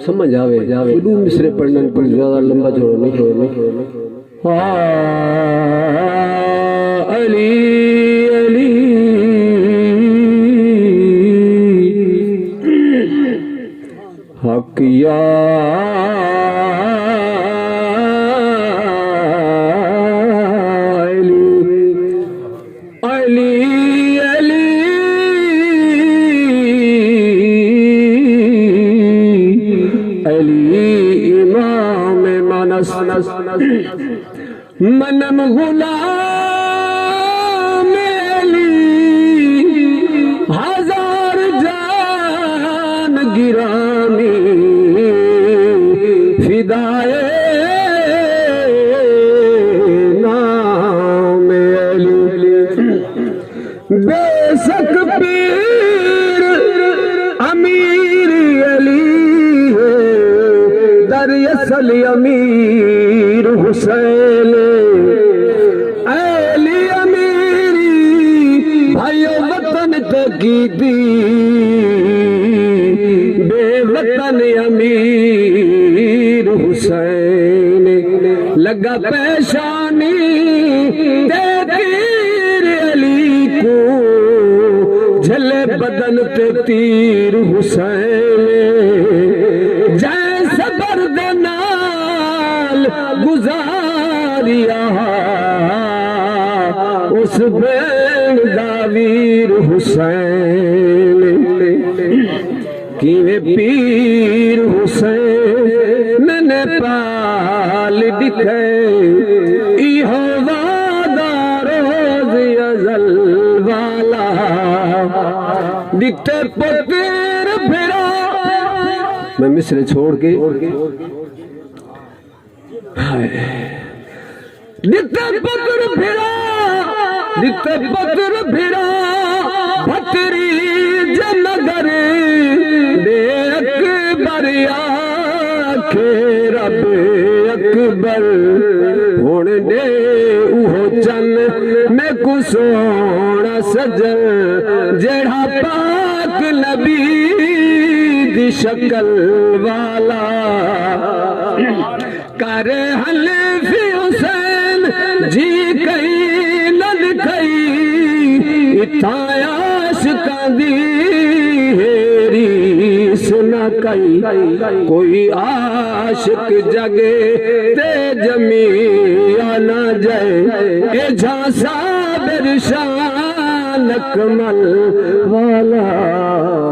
سمجھ آوے دو مصرے پڑھنا پر زیادہ لمبا چھوڑا نہیں علی علی حق یا منم غلام علی ہزار جان گرامی فدائے نام علی بے شک پیر امیر علی ہے در اصل امیر حسین علی امیری بھائیو وطن تقیدی بے وطن امیر حسین لگا پیشانی تیر علی کو جھلے بدن تے تیر حسین جیسے بردنال گزاریا اس بین داویر حسین کیویں پیر حسین میں نے پال دکھے ایہو وعدہ روز ازل والا دکھتے پتر پھرا میں مصرے چھوڑ کے دکھتے پتر پھرا بھتری جنگر دے اکبر آکھے رب اکبر ہون دے اوہو چن میں کو سونا سجن جیڑا پاک نبی دی شکل والا کرے حلف حسین جی کئی لد کئی اتھایا عاشقاں دی ہیریس نہ کئی کوئی عاشق جگے تے جمیع نہ جائے اے جھانسا برشان اکمل والا